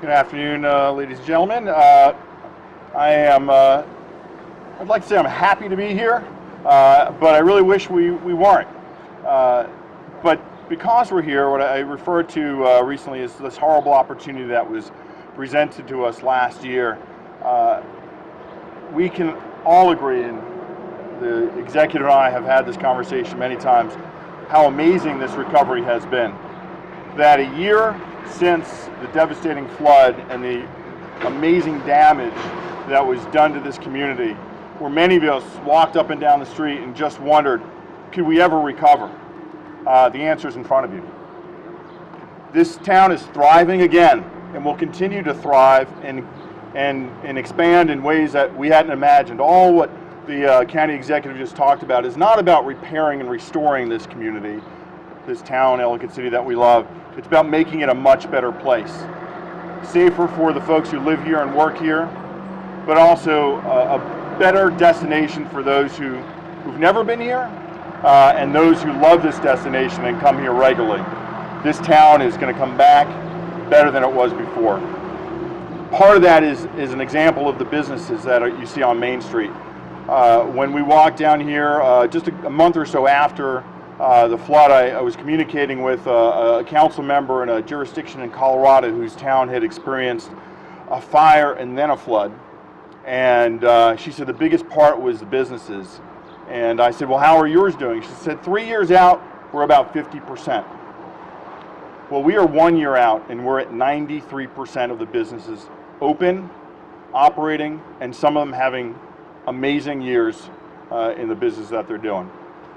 Good afternoon, ladies and gentlemen. I'd like to say I'm happy to be here, but I really wish we weren't. But because we're here, what I referred to recently is this horrible opportunity that was presented to us last year. We can all agree, and the executive and I have had this conversation many times, how amazing this recovery has been. That a year since the devastating flood and the amazing damage that was done to this community, where many of us walked up and down the street and just wondered, could we ever recover? The answer is in front of you. This town is thriving again and will continue to thrive and expand in ways that we hadn't imagined. All what the county executive just talked about is not about repairing and restoring this community, this town, Ellicott City, that we love. It's about making it a much better place. Safer for the folks who live here and work here, but also a better destination for those who've never been here and those who love this destination and come here regularly. This town is going to come back better than it was before. Part of that is an example of the businesses that you see on Main Street. When we walked down here just a month or so after the flood, I was communicating with a council member in a jurisdiction in Colorado whose town had experienced a fire and then a flood. And she said the biggest part was the businesses. And I said, well, how are yours doing? She said, 3 years out, we're about 50%. Well, we are 1 year out, and we're at 93% of the businesses open, operating, and some of them having amazing years in the business that they're doing.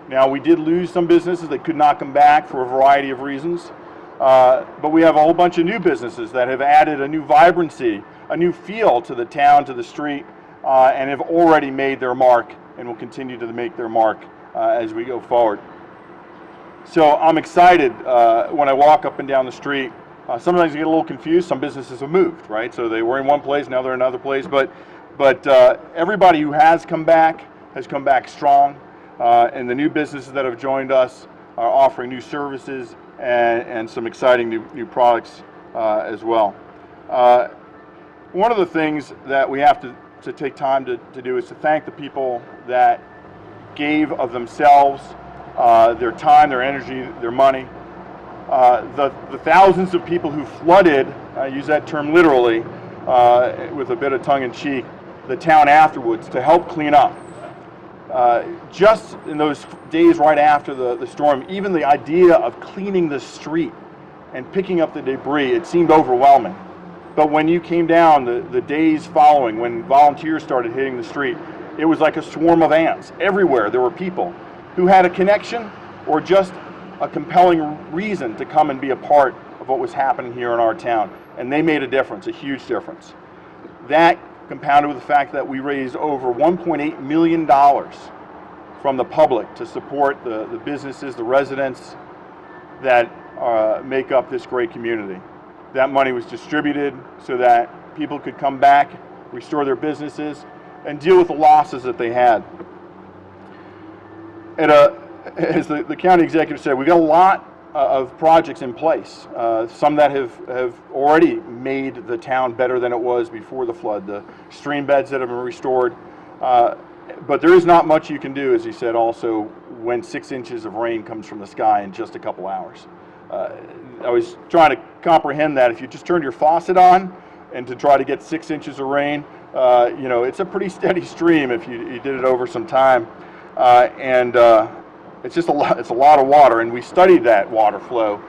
Now, we did lose some businesses that could not come back for a variety of reasons, but we have a whole bunch of new businesses that have added a new vibrancy, a new feel to the town, to the street, and have already made their mark and will continue to make their mark as we go forward. So I'm excited when I walk up and down the street. Sometimes you get a little confused. Some businesses have moved, right? So they were in one place, now they're in another place, but everybody who has come back strong. And the new businesses that have joined us are offering new services and some exciting new products as well. One of the things that we have to take time to do is to thank the people that gave of themselves, their time, their energy, their money. The thousands of people who flooded, I use that term literally, with a bit of tongue-in-cheek, the town afterwards to help clean up. Just in those days right after the storm, even the idea of cleaning the street and picking up the debris, it seemed overwhelming. But when you came down the days following, when volunteers started hitting the street, it was like a swarm of ants. Everywhere there were people who had a connection or just a compelling reason to come and be a part of what was happening here in our town. And they made a difference, a huge difference. That compounded with the fact that we raised over $1.8 million from the public to support the businesses, the residents that make up this great community. That money was distributed so that people could come back, restore their businesses, and deal with the losses that they had. As the county executive said, we got a lot of projects in place, some that have already made the town better than it was before the flood, the stream beds that have been restored, but there is not much you can do, as he said also, when 6 inches of rain comes from the sky in just a couple hours. I was trying to comprehend that if you just turned your faucet on and to try to get 6 inches of rain, it's a pretty steady stream if you did it over some time, it's just a lot. It's a lot of water, and we studied that water flow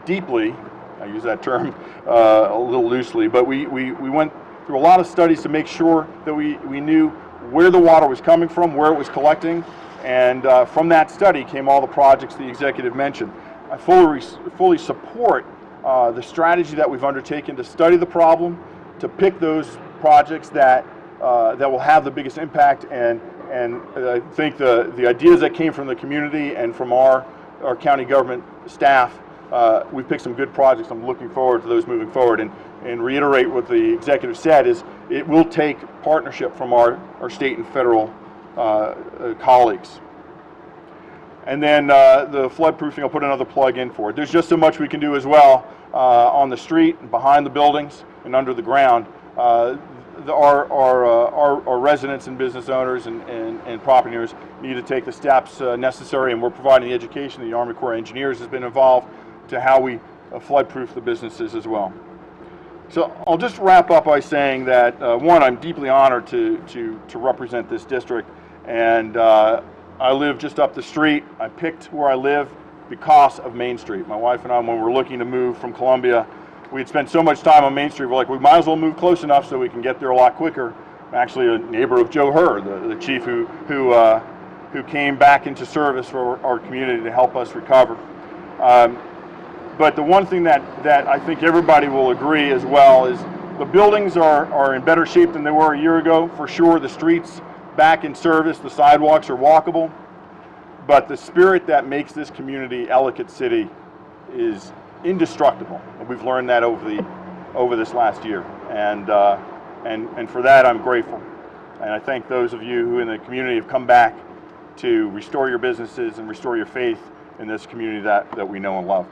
deeply. I use that term a little loosely, but we went through a lot of studies to make sure that we knew where the water was coming from, where it was collecting, and from that study came all the projects the executive mentioned. I fully support the strategy that we've undertaken to study the problem, to pick those projects that will have the biggest impact, and I think the ideas that came from the community and from our county government staff, we've picked some good projects. I'm looking forward to those moving forward, and reiterate what the executive said is it will take partnership from our state and federal colleagues. And then the floodproofing, I'll put another plug in for it. There's just so much we can do as well on the street, and behind the buildings, and under the ground. Our residents and business owners and property owners need to take the steps necessary, and we're providing the education. The Army Corps of Engineers has been involved to how we flood-proof the businesses as well. So I'll just wrap up by saying that, one, I'm deeply honored to represent this district, and I live just up the street. I picked where I live because of Main Street. My wife and I, when we were looking to move from Columbia, we had spent so much time on Main Street, we're like, we might as well move close enough so we can get there a lot quicker. I'm actually a neighbor of Joe Herr, the chief who came back into service for our community to help us recover. But the one thing that I think everybody will agree as well is the buildings are in better shape than they were a year ago, for sure. The streets back in service, the sidewalks are walkable, but the spirit that makes this community Ellicott City is indestructible, and we've learned that over this last year, and for that I'm grateful, and I thank those of you who in the community have come back to restore your businesses and restore your faith in this community that we know and love.